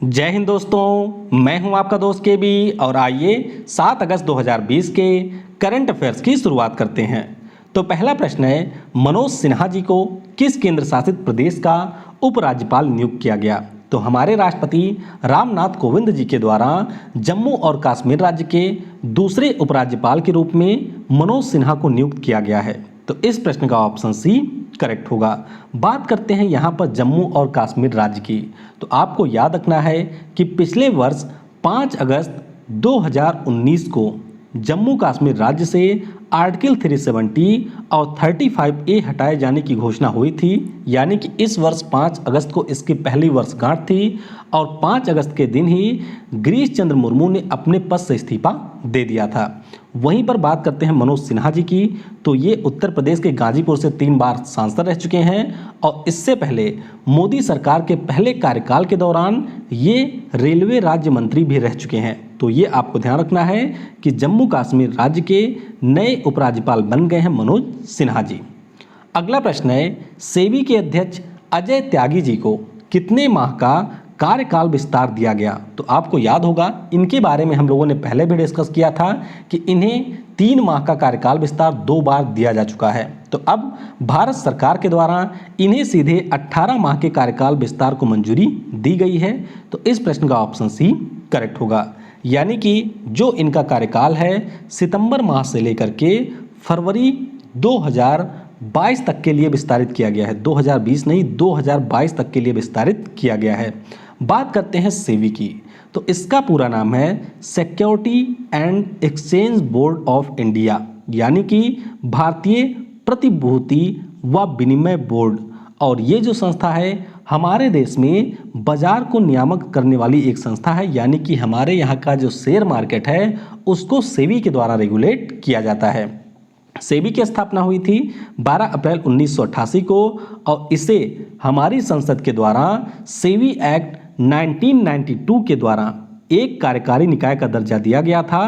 जय हिंद दोस्तों, मैं हूं आपका दोस्त के बी और आइए 7 अगस्त 2020 के करंट अफेयर्स की शुरुआत करते हैं। तो पहला प्रश्न है, मनोज सिन्हा जी को किस केंद्र शासित प्रदेश का उपराज्यपाल नियुक्त किया गया? तो हमारे राष्ट्रपति रामनाथ कोविंद जी के द्वारा जम्मू और कश्मीर राज्य के दूसरे उपराज्यपाल के रूप में मनोज सिन्हा को नियुक्त किया गया है। तो इस प्रश्न का ऑप्शन सी करेक्ट होगा। बात करते हैं यहाँ पर जम्मू और कश्मीर राज्य की। तो आपको याद रखना है कि पिछले वर्ष 5 अगस्त 2019 को जम्मू कश्मीर राज्य से आर्टिकल 370 और 35A हटाए जाने की घोषणा हुई थी, यानी कि इस वर्ष 5 अगस्त को इसकी पहली वर्षगांठ थी और 5 अगस्त के दिन ही गिरीश चंद्र मुर्मू ने अपने पद से इस्तीफा दे दिया था। वहीं पर बात करते हैं मनोज सिन्हा जी की, तो ये उत्तर प्रदेश के गाजीपुर से 3 बार सांसद रह चुके हैं और इससे पहले मोदी सरकार के पहले कार्यकाल के दौरान ये रेलवे राज्य मंत्री भी रह चुके हैं। तो ये आपको ध्यान रखना है कि जम्मू कश्मीर राज्य के नए उपराज्यपाल बन गए हैं मनोज सिन्हा जी। अगला प्रश्न है, सेबी के अध्यक्ष अजय त्यागी जी को कितने माह का कार्यकाल विस्तार दिया गया? तो आपको याद होगा, इनके बारे में हम लोगों ने पहले भी डिस्कस किया था कि इन्हें 3 माह का कार्यकाल विस्तार 2 बार दिया जा चुका है। तो अब भारत सरकार के द्वारा इन्हें सीधे 18 माह के कार्यकाल विस्तार को मंजूरी दी गई है। तो इस प्रश्न का ऑप्शन सी करेक्ट होगा, यानी कि जो इनका कार्यकाल है सितंबर माह से लेकर के फरवरी 2022 तक के लिए विस्तारित किया गया है। 2020 नहीं, 2022 तक के लिए विस्तारित किया गया है। बात करते हैं सेबी की, तो इसका पूरा नाम है security and exchange board of India, यानी कि भारतीय प्रतिभूति व विनिमय बोर्ड। और ये जो संस्था है हमारे देश में बाजार को नियामक करने वाली एक संस्था है, यानी कि हमारे यहाँ का जो शेयर मार्केट है उसको सेबी के द्वारा रेगुलेट किया जाता है। सेबी की स्थापना हुई थी 12 अप्रैल 1988 को और इसे हमारी संसद के द्वारा सेबी एक्ट 1992 के द्वारा एक कार्यकारी निकाय का दर्जा दिया गया था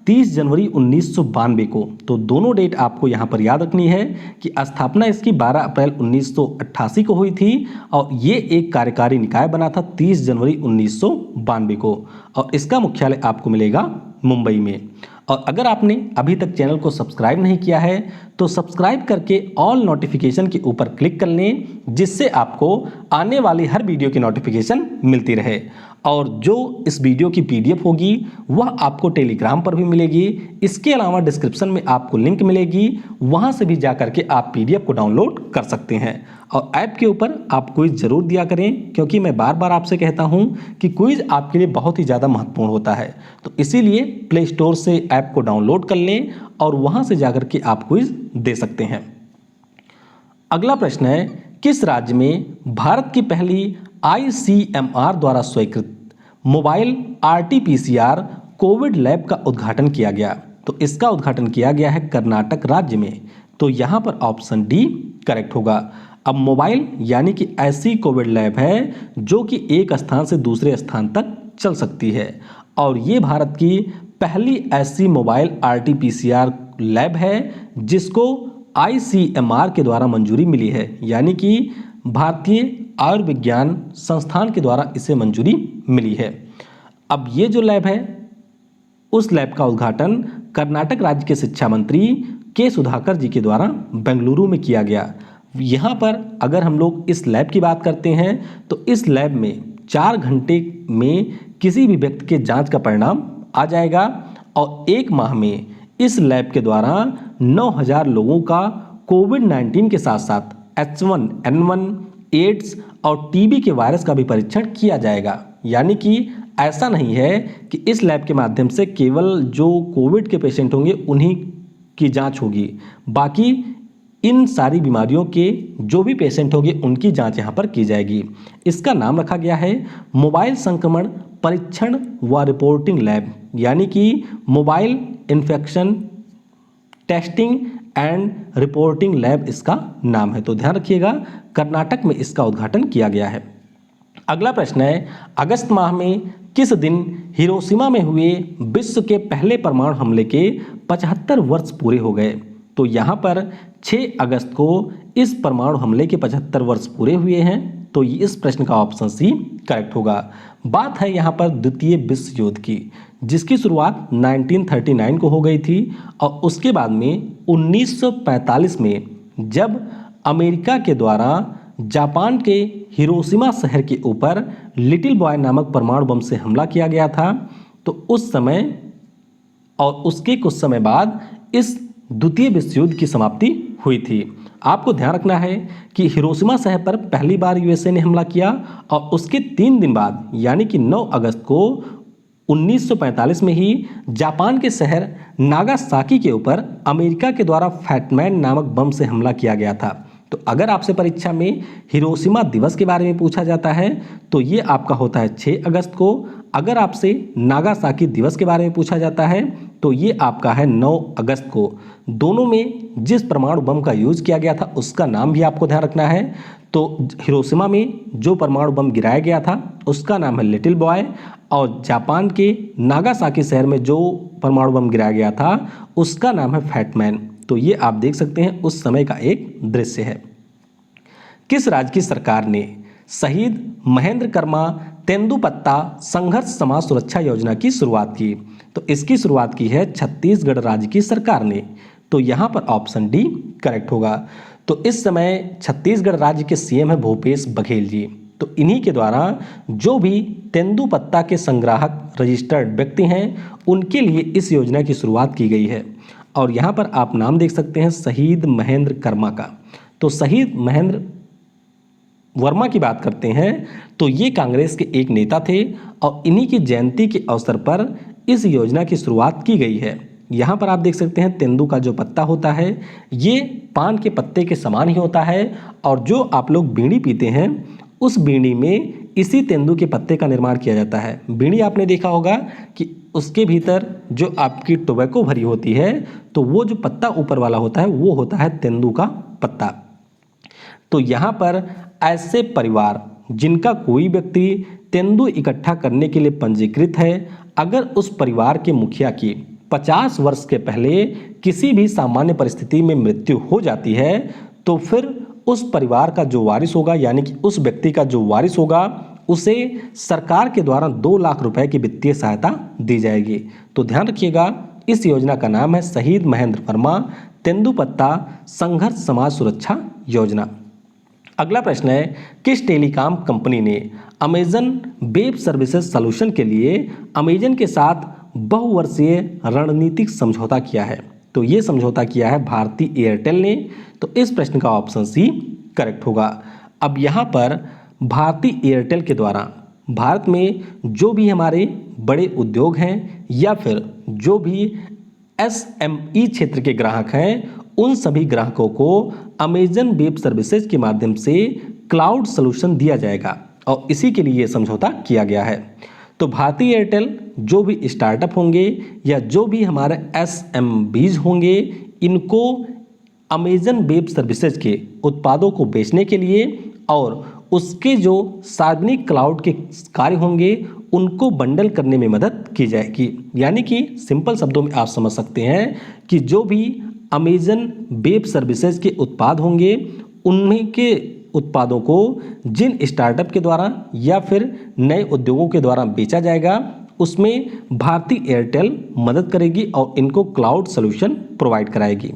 30 जनवरी 1992 को। तो दोनों डेट आपको यहाँ पर याद रखनी है कि स्थापना इसकी 12 अप्रैल 1988 को हुई थी और ये एक कार्यकारी निकाय बना था 30 जनवरी 1992 को और इसका मुख्यालय आपको मिलेगा मुंबई में। और अगर आपने अभी तक चैनल को सब्सक्राइब नहीं किया है तो सब्सक्राइब करके ऑल नोटिफिकेशन के ऊपर क्लिक कर लें, जिससे आपको आने वाली हर वीडियो की नोटिफिकेशन मिलती रहे। और जो इस वीडियो की PDF होगी वह आपको टेलीग्राम पर भी मिलेगी। इसके अलावा डिस्क्रिप्शन में आपको लिंक मिलेगी, वहां से भी जाकर के आप PDF को डाउनलोड कर सकते हैं। और ऐप के ऊपर आप क्विज जरूर दिया करें, क्योंकि मैं बार बार आपसे कहता हूं कि क्विज आपके लिए बहुत ही ज़्यादा महत्वपूर्ण होता है। तो इसीलिए प्ले स्टोर से ऐप को डाउनलोड कर लें और वहां से जाकर के आप क्विज दे सकते हैं। अगला प्रश्न है, किस राज्य में भारत की पहली ICMR द्वारा स्वीकृत मोबाइल RT-PCR कोविड लैब का उद्घाटन किया गया? तो इसका उद्घाटन किया गया है कर्नाटक राज्य में। तो यहाँ पर ऑप्शन डी करेक्ट होगा। अब मोबाइल यानी कि ऐसी कोविड लैब है जो कि एक स्थान से दूसरे स्थान तक चल सकती है और ये भारत की पहली ऐसी मोबाइल RT-PCR लैब है जिसको ICMR के द्वारा मंजूरी मिली है, यानी कि भारतीय आयुर्विज्ञान संस्थान के द्वारा इसे मंजूरी मिली है। अब ये जो लैब है उस लैब का उद्घाटन कर्नाटक राज्य के शिक्षा मंत्री के सुधाकर जी के द्वारा बेंगलुरु में किया गया। यहाँ पर अगर हम लोग इस लैब की बात करते हैं तो इस लैब में 4 घंटे में किसी भी व्यक्ति के जांच का परिणाम आ जाएगा और 1 माह में इस लैब के द्वारा 9000 लोगों का कोविड-19 के साथ साथ H1N1, एड्स और TB के वायरस का भी परीक्षण किया जाएगा। यानी कि ऐसा नहीं है कि इस लैब के माध्यम से केवल जो कोविड के पेशेंट होंगे उन्हीं की जांच होगी, बाकी इन सारी बीमारियों के जो भी पेशेंट होंगे उनकी जांच यहाँ पर की जाएगी। इसका नाम रखा गया है मोबाइल संक्रमण परीक्षण व रिपोर्टिंग लैब, यानी कि mobile infection testing and reporting lab इसका नाम है। तो ध्यान रखिएगा, कर्नाटक में इसका उद्घाटन किया गया है। अगला प्रश्न है, अगस्त माह में किस दिन हिरोशिमा में हुए विश्व के पहले परमाणु हमले के 75 वर्ष पूरे हो गए? तो यहाँ पर 6 अगस्त को इस परमाणु हमले के 75 वर्ष पूरे हुए हैं। तो इस प्रश्न का ऑप्शन सी करेक्ट होगा। बात है यहाँ पर द्वितीय विश्व युद्ध की, जिसकी शुरुआत 1939 को हो गई थी और उसके बाद में 1945 में जब अमेरिका के द्वारा जापान के हिरोशिमा शहर के ऊपर लिटिल बॉय नामक परमाणु बम से हमला किया गया था, तो उस समय और उसके कुछ समय बाद इस द्वितीय विश्व युद्ध की समाप्ति हुई थी। आपको ध्यान रखना है कि हिरोशिमा शहर पर पहली बार यूएसए ने हमला किया और उसके 3 दिन बाद यानी कि 9 अगस्त को 1945 में ही जापान के शहर नागासाकी के ऊपर अमेरिका के द्वारा फैटमैन नामक बम से हमला किया गया था। तो अगर आपसे परीक्षा में हिरोशिमा दिवस के बारे में पूछा जाता है तो ये आपका होता है 6 अगस्त को। अगर आपसे नागासाकी दिवस के बारे में पूछा जाता है तो ये आपका है 9 अगस्त को। दोनों में जिस परमाणु बम का यूज किया गया था उसका नाम भी आपको ध्यान रखना है। तो हिरोशिमा में जो परमाणु बम गिराया गया था उसका नाम है लिटिल बॉय, और जापान के नागासाकी शहर में जो परमाणु बम गिराया गया था उसका नाम है फैटमैन। तो ये आप देख सकते हैं उस समय का एक दृश्य है। किस राज्य की सरकार ने शहीद महेंद्र कर्मा तेंदुपत्ता संघर्ष समाज सुरक्षा योजना की शुरुआत की? तो इसकी शुरुआत की है छत्तीसगढ़ राज्य की सरकार ने। तो यहाँ पर ऑप्शन डी करेक्ट होगा। तो इस समय छत्तीसगढ़ राज्य के सीएम है भूपेश बघेल जी। तो इन्हीं के द्वारा जो भी तेंदुपत्ता के संग्राहक रजिस्टर्ड व्यक्ति हैं उनके लिए इस योजना की शुरुआत की गई है। और यहाँ पर आप नाम देख सकते हैं शहीद महेंद्र कर्मा का। तो शहीद महेंद्र वर्मा की बात करते हैं तो ये कांग्रेस के एक नेता थे और इन्हीं की जयंती के अवसर पर इस योजना की शुरुआत की गई है। यहाँ पर आप देख सकते हैं तेंदू का जो पत्ता होता है ये पान के पत्ते के समान ही होता है, और जो आप लोग बीड़ी पीते हैं उस बीड़ी में इसी तेंदू के पत्ते का निर्माण किया जाता है। बीड़ी आपने देखा होगा कि उसके भीतर जो आपकी टोबैको भरी होती है तो वो जो पत्ता ऊपर वाला होता है वो होता है तेंदू का पत्ता। तो यहाँ पर ऐसे परिवार जिनका कोई व्यक्ति तेंदू इकट्ठा करने के लिए पंजीकृत है, अगर उस परिवार के मुखिया की 50 वर्ष के पहले किसी भी सामान्य परिस्थिति में मृत्यु हो जाती है तो फिर उस परिवार का जो वारिस होगा यानी कि उस व्यक्ति का जो वारिस होगा उसे सरकार के द्वारा 2 लाख रुपए की वित्तीय सहायता दी जाएगी। तो ध्यान रखिएगा इस योजना का नाम है शहीद महेंद्र वर्मा तेंदुपत्ता संघर्ष समाज सुरक्षा योजना। अगला प्रश्न है किस टेलीकॉम कंपनी ने अमेजन वेब सर्विसेज सॉल्यूशन के लिए अमेजन के साथ बहुवर्षीय रणनीतिक समझौता किया है? तो ये समझौता किया है भारती एयरटेल ने। तो इस प्रश्न का ऑप्शन सी करेक्ट होगा। अब यहाँ पर भारती एयरटेल के द्वारा भारत में जो भी हमारे बड़े उद्योग हैं या फिर जो भी एसएमई क्षेत्र के ग्राहक हैं उन सभी ग्राहकों को अमेजन वेब सर्विसेज के माध्यम से क्लाउड सॉल्यूशन दिया जाएगा और इसी के लिए ये समझौता किया गया है। तो भारती एयरटेल जो भी स्टार्टअप होंगे या जो भी हमारे एसएमबीज होंगे इनको अमेजन वेब सर्विसेज के उत्पादों को बेचने के लिए और उसके जो सार्वजनिक क्लाउड के कार्य होंगे उनको बंडल करने में मदद की जाएगी। यानी कि सिंपल शब्दों में आप समझ सकते हैं कि जो भी अमेजन वेब सर्विसेज के उत्पाद होंगे उन्हीं के उत्पादों को जिन स्टार्टअप के द्वारा या फिर नए उद्योगों के द्वारा बेचा जाएगा उसमें भारती एयरटेल मदद करेगी और इनको क्लाउड सॉल्यूशन प्रोवाइड कराएगी।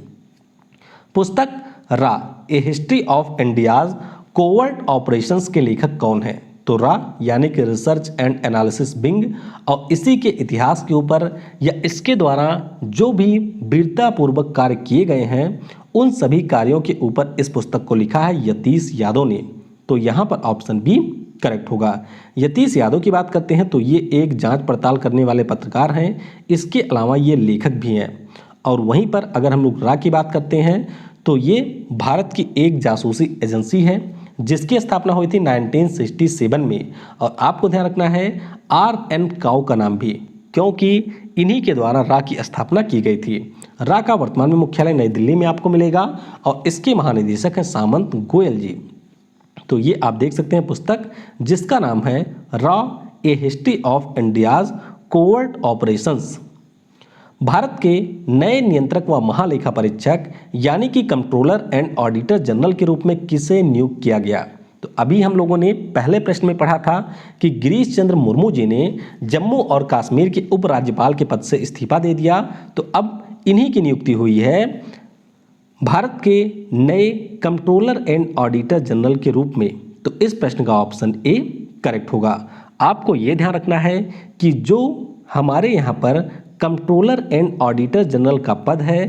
पुस्तक रा a history of India's covert operations के लेखक कौन है? तो रा यानी कि रिसर्च एंड एनालिसिस विंग, और इसी के इतिहास के ऊपर या इसके द्वारा जो भी वीरतापूर्वक कार्य किए गए हैं उन सभी कार्यों के ऊपर इस पुस्तक को लिखा है यतीश यादव ने। तो यहाँ पर ऑप्शन बी करेक्ट होगा। यतीश यादव की बात करते हैं तो ये एक जांच पड़ताल करने वाले पत्रकार हैं, इसके अलावा ये लेखक भी हैं। और वहीं पर अगर हम लोग रा की बात करते हैं तो ये भारत की एक जासूसी एजेंसी है जिसकी स्थापना हुई थी 1967 में, और आपको ध्यान रखना है RN काउ का नाम भी, क्योंकि इन्हीं के द्वारा रा की स्थापना की गई थी। रा का वर्तमान में मुख्यालय नई दिल्ली में आपको मिलेगा और इसके महानिदेशक हैं सामंत गोयल जी। तो ये आप देख सकते हैं पुस्तक जिसका नाम है रा a history of India's covert operations. Bharat के नए नियंत्रक व महालेखा परीक्षक यानी कि कंट्रोलर एंड ऑडिटर जनरल के रूप में किसे नियुक्त किया गया? तो अभी हम लोगों ने पहले प्रश्न में पढ़ा था कि गिरीश चंद्र मुर्मू जी ने जम्मू और कश्मीर के उपराज्यपाल के पद से इस्तीफा दे दिया। तो अब इन्हीं की नियुक्ति हुई है भारत के नए कंट्रोलर एंड ऑडिटर जनरल के रूप में। तो इस प्रश्न का ऑप्शन ए करेक्ट होगा। आपको यह ध्यान रखना है कि जो हमारे यहाँ पर कंट्रोलर एंड ऑडिटर जनरल का पद है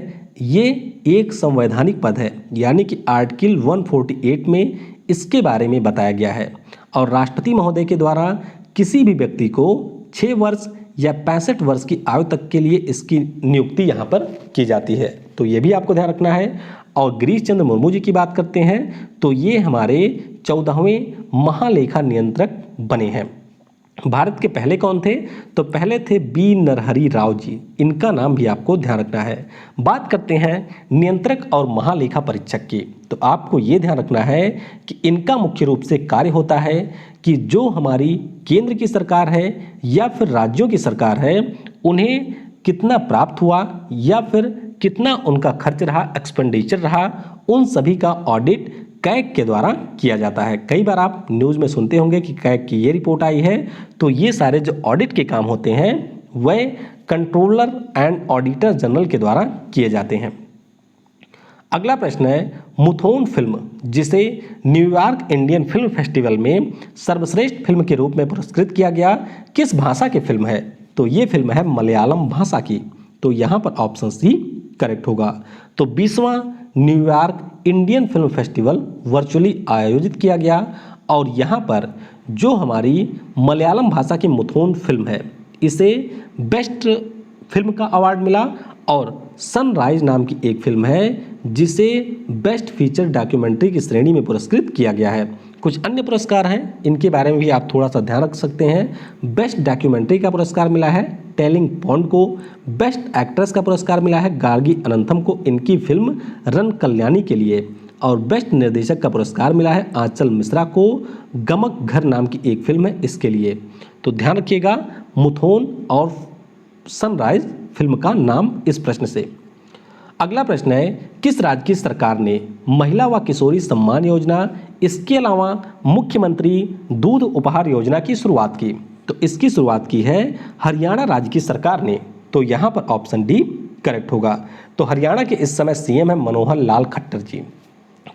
ये एक संवैधानिक पद है, यानी कि आर्टिकल 148 में इसके बारे में बताया गया है और राष्ट्रपति महोदय के द्वारा किसी भी व्यक्ति को 6 वर्ष या 65 वर्ष की आयु तक के लिए इसकी नियुक्ति यहाँ पर की जाती है। तो ये भी आपको ध्यान रखना है। और गिरीश चंद्र मुर्मू जी की बात करते हैं तो ये हमारे 14वें महालेखा नियंत्रक बने हैं। भारत के पहले कौन थे? तो पहले थे बी नरहरि राव जी, इनका नाम भी आपको ध्यान रखना है। बात करते हैं नियंत्रक और महालेखा परीक्षक की, तो आपको ये ध्यान रखना है कि इनका मुख्य रूप से कार्य होता है कि जो हमारी केंद्र की सरकार है या फिर राज्यों की सरकार है उन्हें कितना प्राप्त हुआ या फिर कितना उनका खर्च रहा, एक्सपेंडिचर रहा, उन सभी का ऑडिट कैग के द्वारा किया जाता है। कई बार आप न्यूज़ में सुनते होंगे कि कैग की ये रिपोर्ट आई है। तो ये सारे जो ऑडिट के काम होते हैं वह कंट्रोलर एंड ऑडिटर जनरल के द्वारा किए जाते हैं। अगला प्रश्न है मुथोन फिल्म, जिसे न्यूयॉर्क इंडियन फिल्म फेस्टिवल में सर्वश्रेष्ठ फिल्म के रूप में पुरस्कृत किया गया, किस भाषा की फिल्म है? तो ये फिल्म है मलयालम भाषा की। तो यहाँ पर ऑप्शन सी करेक्ट होगा। तो 20वां New York Indian film festival virtually आयोजित किया गया और यहाँ पर जो हमारी मलयालम भाषा की मुथोन फिल्म है इसे बेस्ट फिल्म का अवार्ड मिला और सनराइज नाम की एक फिल्म है जिसे बेस्ट फीचर डॉक्यूमेंट्री की श्रेणी में पुरस्कृत किया गया है। कुछ अन्य पुरस्कार हैं, इनके बारे में भी आप थोड़ा सा ध्यान रख सकते हैं। बेस्ट डॉक्यूमेंट्री का पुरस्कार मिला है टेलिंग पॉन्ड को, बेस्ट एक्ट्रेस का पुरस्कार मिला है गार्गी अनंथम को इनकी फिल्म रन कल्याणी के लिए, और बेस्ट निर्देशक का पुरस्कार मिला है आंचल मिश्रा को गमक घर नाम की एक फिल्म है इसके लिए। तो ध्यान रखिएगा मुथोन और सनराइज फिल्म का नाम इस प्रश्न से। अगला प्रश्न है किस राज्य की सरकार ने महिला व किशोरी सम्मान योजना, इसके अलावा मुख्यमंत्री दूध उपहार योजना की शुरुआत की? तो इसकी शुरुआत की है हरियाणा राज्य की सरकार ने। तो यहाँ पर ऑप्शन डी करेक्ट होगा। तो हरियाणा के इस समय सीएम है मनोहर लाल खट्टर जी।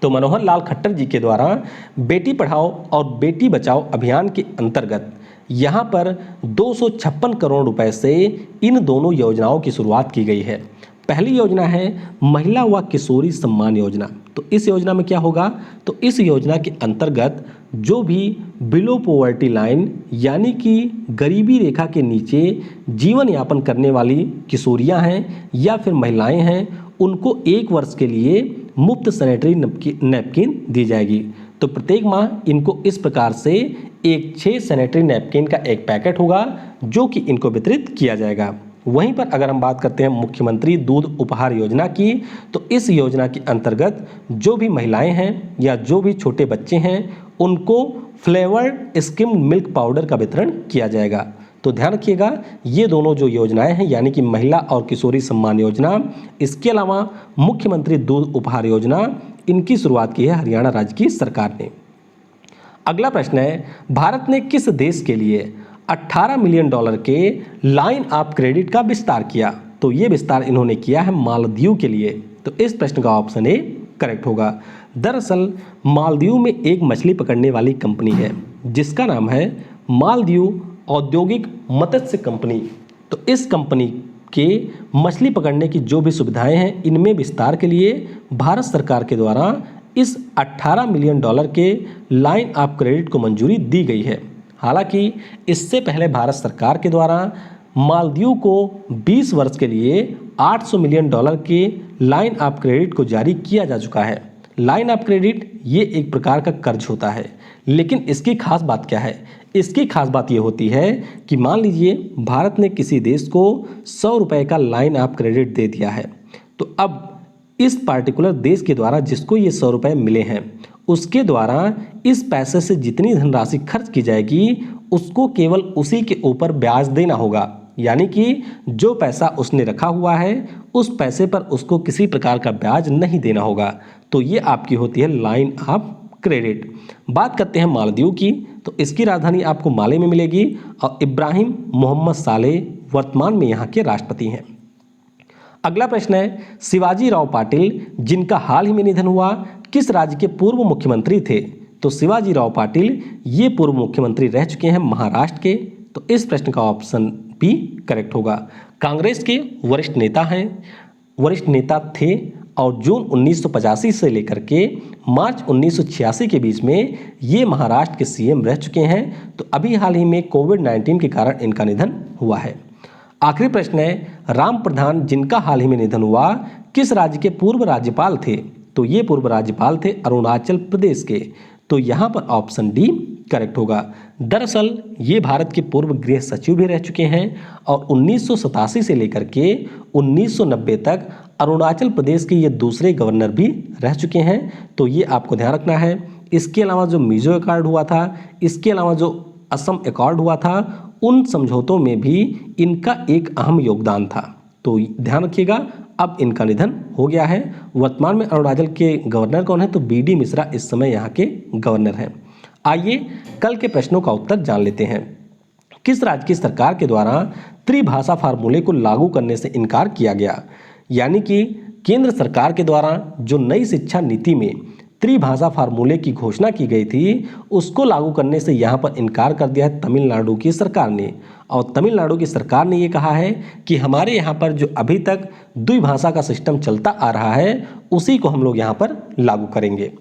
तो मनोहर लाल खट्टर जी के द्वारा बेटी पढ़ाओ और बेटी बचाओ अभियान के अंतर्गत यहाँ पर 256 करोड़ रुपए से इन दोनों योजनाओं की शुरुआत की गई है। पहली योजना है महिला व किशोरी सम्मान योजना। तो इस योजना में क्या होगा? तो इस योजना के अंतर्गत जो भी बिलो पॉवर्टी लाइन यानी कि गरीबी रेखा के नीचे जीवन यापन करने वाली किशोरियां हैं या फिर महिलाएं हैं उनको 1 वर्ष के लिए मुफ्त सैनिटरी नैपकिन दी जाएगी। तो प्रत्येक माह इनको इस प्रकार से एक 6 सैनिटरी नैपकिन का एक पैकेट होगा जो कि इनको वितरित किया जाएगा। वहीं पर अगर हम बात करते हैं मुख्यमंत्री दूध उपहार योजना की, तो इस योजना के अंतर्गत जो भी महिलाएं हैं या जो भी छोटे बच्चे हैं उनको फ्लेवर्ड स्किम्ड मिल्क पाउडर का वितरण किया जाएगा। तो ध्यान रखिएगा ये दोनों जो योजनाएं हैं यानी कि महिला और किशोरी सम्मान योजना, इसके अलावा मुख्यमंत्री दूध उपहार योजना, इनकी शुरुआत की है हरियाणा राज्य की सरकार ने। अगला प्रश्न है भारत ने किस देश के लिए $18 मिलियन के लाइन ऑफ क्रेडिट का विस्तार किया? तो ये विस्तार इन्होंने किया है मालदीव के लिए। तो इस प्रश्न का ऑप्शन ए करेक्ट होगा। दरअसल मालदीव में एक मछली पकड़ने वाली कंपनी है जिसका नाम है मालदीव औद्योगिक मत्स्य कंपनी। तो इस कंपनी के मछली पकड़ने की जो भी सुविधाएं हैं इनमें विस्तार के लिए भारत सरकार के द्वारा इस $18 मिलियन के लाइन ऑफ क्रेडिट को मंजूरी दी गई है। हालांकि इससे पहले भारत सरकार के द्वारा मालदीव को 20 वर्ष के लिए $800 मिलियन के लाइन ऑफ क्रेडिट को जारी किया जा चुका है। लाइन ऑफ क्रेडिट ये एक प्रकार का कर्ज होता है, लेकिन इसकी खास बात क्या है? इसकी खास बात ये होती है कि मान लीजिए भारत ने किसी देश को 100 रुपये का लाइन ऑफ क्रेडिट दे दिया है, तो अब इस पार्टिकुलर देश के द्वारा जिसको ये 100 रुपये मिले हैं उसके द्वारा इस पैसे से जितनी धनराशि खर्च की जाएगी उसको केवल उसी के ऊपर ब्याज देना होगा। यानी कि जो पैसा उसने रखा हुआ है उस पैसे पर उसको किसी प्रकार का ब्याज नहीं देना होगा। तो ये आपकी होती है लाइन ऑफ क्रेडिट। बात करते हैं मालदीव की, तो इसकी राजधानी आपको माले में मिलेगी और इब्राहिम मोहम्मद सालेह वर्तमान में यहाँ के राष्ट्रपति हैं। अगला प्रश्न है, शिवाजी राव पाटिल जिनका हाल ही में निधन हुआ किस राज्य के पूर्व मुख्यमंत्री थे? तो शिवाजी राव पाटिल ये पूर्व मुख्यमंत्री रह चुके हैं महाराष्ट्र के। तो इस प्रश्न का ऑप्शन बी करेक्ट होगा। कांग्रेस के वरिष्ठ नेता थे और जून 1985 से लेकर के मार्च 1986 के बीच में ये महाराष्ट्र के सीएम रह चुके हैं। तो अभी हाल ही में कोविड-19 के कारण इनका निधन हुआ है। आखिरी प्रश्न है, राम प्रधान जिनका हाल ही में निधन हुआ किस राज्य के पूर्व राज्यपाल थे? तो ये पूर्व राज्यपाल थे अरुणाचल प्रदेश के। तो यहाँ पर ऑप्शन डी करेक्ट होगा। दरअसल ये भारत के पूर्व गृह सचिव भी रह चुके हैं और 1987 से लेकर के 1990 तक अरुणाचल प्रदेश के ये दूसरे गवर्नर भी रह चुके हैं। तो ये आपको ध्यान रखना है। इसके अलावा जो मिजो अकॉर्ड हुआ था, इसके अलावा जो असम अकॉर्ड हुआ था, उन समझौतों में भी इनका एक अहम योगदान था। तो ध्यान रखिएगा। अब इनका निधन हो गया है। वर्तमान में अरुणाचल के गवर्नर कौन है? तो बीडी मिश्रा इस समय यहाँ के गवर्नर हैं। आइए कल के प्रश्नों का उत्तर जान लेते हैं। किस राज्य की सरकार के द्वारा त्रिभाषा फार्मूले को लागू करने से इनकार किया गया? यानी कि केंद्र सरकार के द्वारा जो नई शिक्षा नीति में त्रिभाषा फार्मूले की घोषणा की गई थी, उसको लागू करने से यहाँ पर इनकार कर दिया है तमिलनाडु की सरकार ने। और तमिलनाडु की सरकार ने ये कहा है कि हमारे यहाँ पर जो अभी तक द्विभाषा का सिस्टम चलता आ रहा है, उसी को हम लोग यहाँ पर लागू करेंगे।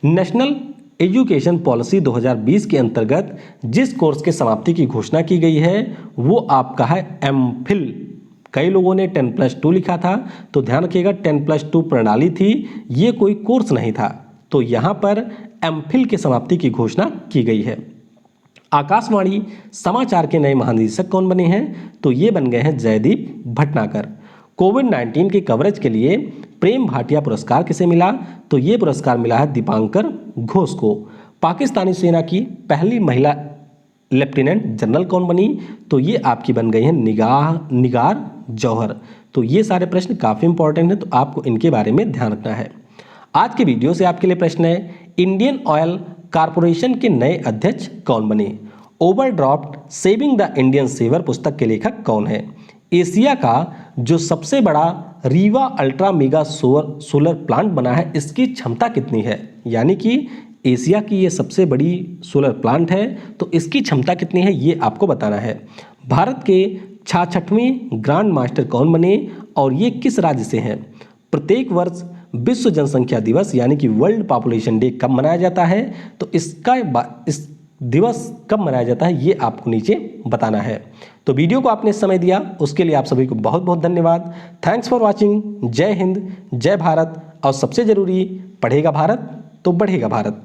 नेशनल एजुकेशन पॉलिसी 2020 के अंतर्गत जिस कोर्स के समाप्ति की घोषणा की गई है वो आपका है एमफिल। कई लोगों ने 10+2 लिखा था, तो ध्यान रखिएगा 10+2 प्रणाली थी, ये कोई कोर्स नहीं था। तो यहाँ पर एमफिल के समाप्ति की घोषणा की गई है। आकाशवाणी समाचार के नए महानिदेशक कौन बने हैं? तो ये बन गए हैं जयदीप भटनागर। कोविड-19 के कवरेज के लिए प्रेम भाटिया पुरस्कार किसे मिला? तो ये पुरस्कार मिला है दीपांकर घोष को। पाकिस्तानी सेना की पहली महिला लेफ्टिनेंट जनरल कौन बनी? तो ये आपकी बन गई है निगार जौहर। तो ये सारे प्रश्न काफ़ी इंपॉर्टेंट हैं, तो आपको इनके बारे में ध्यान रखना है। आज के वीडियो से आपके लिए प्रश्न है, इंडियन ऑयल कारपोरेशन के नए अध्यक्ष कौन बने? Overdraft saving the Indian saver पुस्तक के लेखक कौन है? एशिया का जो सबसे बड़ा Rewa ultra mega solar plant बना है, इसकी क्षमता कितनी है? यानी कि एशिया की ये सबसे बड़ी सोलर प्लांट है, तो इसकी क्षमता कितनी है ये आपको बताना है। भारत के 66वें ग्रैंड मास्टर कौन बने और ये किस राज्य से हैं? प्रत्येक वर्ष विश्व जनसंख्या दिवस यानी कि वर्ल्ड पॉपुलेशन डे कब मनाया जाता है? तो इस दिवस कब मनाया जाता है ये आपको नीचे बताना है। तो वीडियो को आपने समय दिया उसके लिए आप सभी को बहुत बहुत धन्यवाद। Thanks for watching. जय हिंद, जय भारत और सबसे जरूरी, पढ़ेगा भारत तो बढ़ेगा भारत।